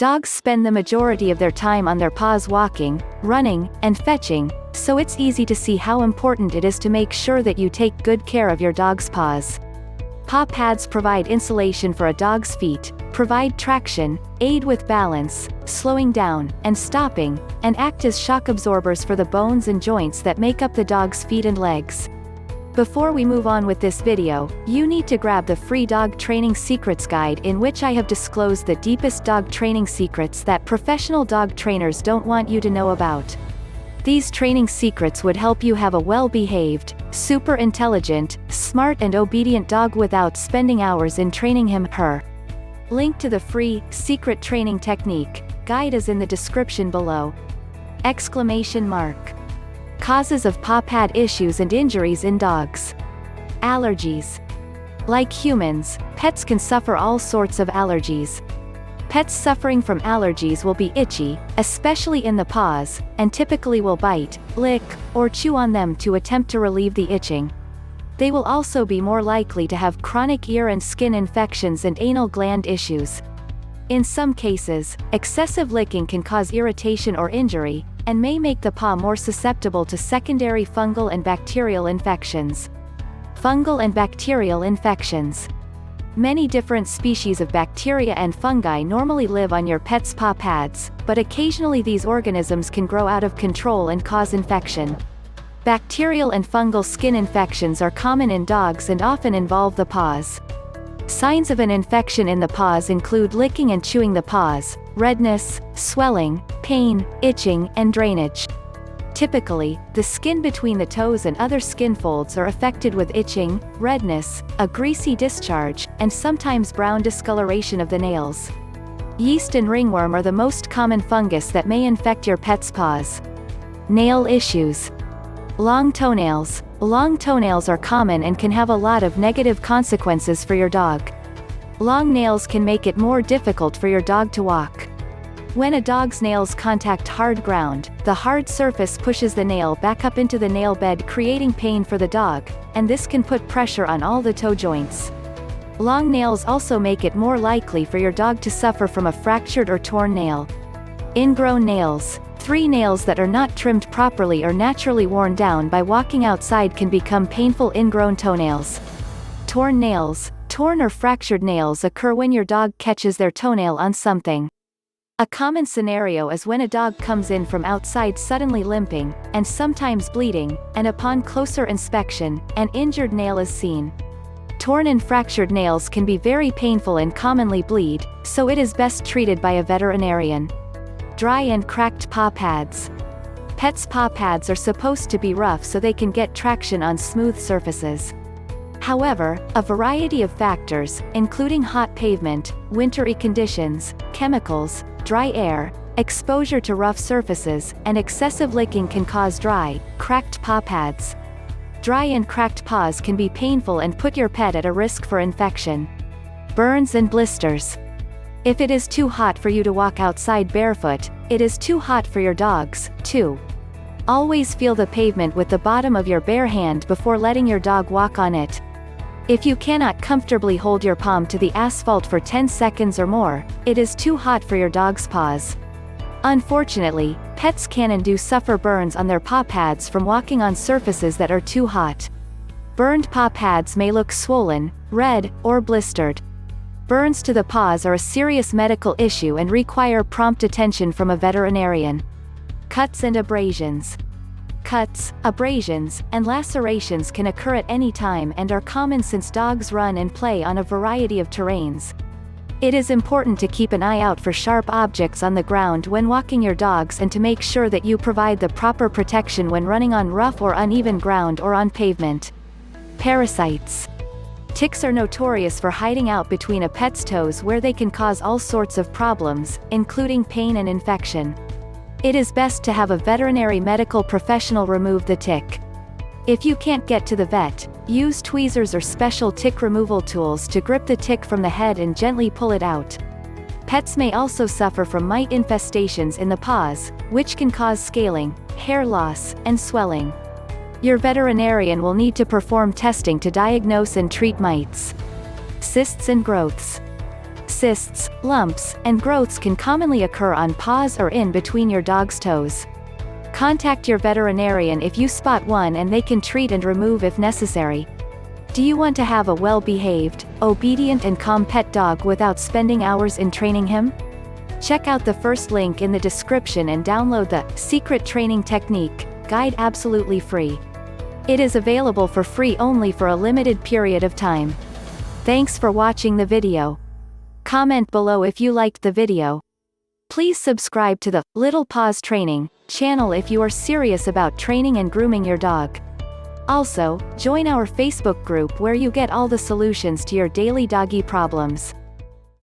Dogs spend the majority of their time on their paws walking, running, and fetching, so it's easy to see how important it is to make sure that you take good care of your dog's paws. Paw pads provide insulation for a dog's feet, provide traction, aid with balance, slowing down, and stopping, and act as shock absorbers for the bones and joints that make up the dog's feet and legs. Before we move on with this video, you need to grab the free Dog Training Secrets Guide, in which I have disclosed the deepest dog training secrets that professional dog trainers don't want you to know about. These training secrets would help you have a well-behaved, super intelligent, smart and obedient dog without spending hours in training him/her. Link to the free Secret Training Technique guide is in the description below. Causes of paw pad issues and injuries in dogs. Allergies. Like humans, pets can suffer all sorts of allergies. Pets suffering from allergies will be itchy, especially in the paws, and typically will bite, lick, or chew on them to attempt to relieve the itching. They will also be more likely to have chronic ear and skin infections and anal gland issues. In some cases, excessive licking can cause irritation or injury, and may make the paw more susceptible to secondary fungal and bacterial infections. Fungal and bacterial infections. Many different species of bacteria and fungi normally live on your pet's paw pads, but occasionally these organisms can grow out of control and cause infection. Bacterial and fungal skin infections are common in dogs and often involve the paws. Signs of an infection in the paws include licking and chewing the paws, redness, swelling, pain, itching, and drainage. Typically, the skin between the toes and other skin folds are affected with itching, redness, a greasy discharge, and sometimes brown discoloration of the nails. Yeast and ringworm are the most common fungus that may infect your pet's paws. Nail issues. Long toenails. Long toenails are common and can have a lot of negative consequences for your dog. Long nails can make it more difficult for your dog to walk. When a dog's nails contact hard ground, the hard surface pushes the nail back up into the nail bed, creating pain for the dog, and this can put pressure on all the toe joints. Long nails also make it more likely for your dog to suffer from a fractured or torn nail. Ingrown nails. 3 nails that are not trimmed properly or naturally worn down by walking outside can become painful ingrown toenails. Torn nails. Torn or fractured nails occur when your dog catches their toenail on something. A common scenario is when a dog comes in from outside suddenly limping, and sometimes bleeding, and upon closer inspection, an injured nail is seen. Torn and fractured nails can be very painful and commonly bleed, so it is best treated by a veterinarian. Dry and cracked paw pads. Pets' paw pads are supposed to be rough so they can get traction on smooth surfaces. However, a variety of factors, including hot pavement, wintry conditions, chemicals, dry air, exposure to rough surfaces, and excessive licking can cause dry, cracked paw pads. Dry and cracked paws can be painful and put your pet at a risk for infection. Burns and blisters. If it is too hot for you to walk outside barefoot, it is too hot for your dogs, too. Always feel the pavement with the bottom of your bare hand before letting your dog walk on it. If you cannot comfortably hold your palm to the asphalt for 10 seconds or more, it is too hot for your dog's paws. Unfortunately, pets can and do suffer burns on their paw pads from walking on surfaces that are too hot. Burned paw pads may look swollen, red, or blistered. Burns to the paws are a serious medical issue and require prompt attention from a veterinarian. Cuts and abrasions. Cuts, abrasions, and lacerations can occur at any time and are common since dogs run and play on a variety of terrains. It is important to keep an eye out for sharp objects on the ground when walking your dogs and to make sure that you provide the proper protection when running on rough or uneven ground or on pavement. Parasites. Ticks are notorious for hiding out between a pet's toes, where they can cause all sorts of problems, including pain and infection. It is best to have a veterinary medical professional remove the tick. If you can't get to the vet, use tweezers or special tick removal tools to grip the tick from the head and gently pull it out. Pets may also suffer from mite infestations in the paws, which can cause scaling, hair loss, and swelling. Your veterinarian will need to perform testing to diagnose and treat mites. Cysts and growths. Cysts, lumps, and growths can commonly occur on paws or in between your dog's toes. Contact your veterinarian if you spot one and they can treat and remove if necessary. Do you want to have a well-behaved, obedient and calm pet dog without spending hours in training him? Check out the first link in the description and download the Secret Training Technique guide absolutely free. It is available for free only for a limited period of time. Thanks for watching the video. Comment below if you liked the video. Please subscribe to the Little Paws Training channel if you are serious about training and grooming your dog. Also, join our Facebook group where you get all the solutions to your daily doggy problems.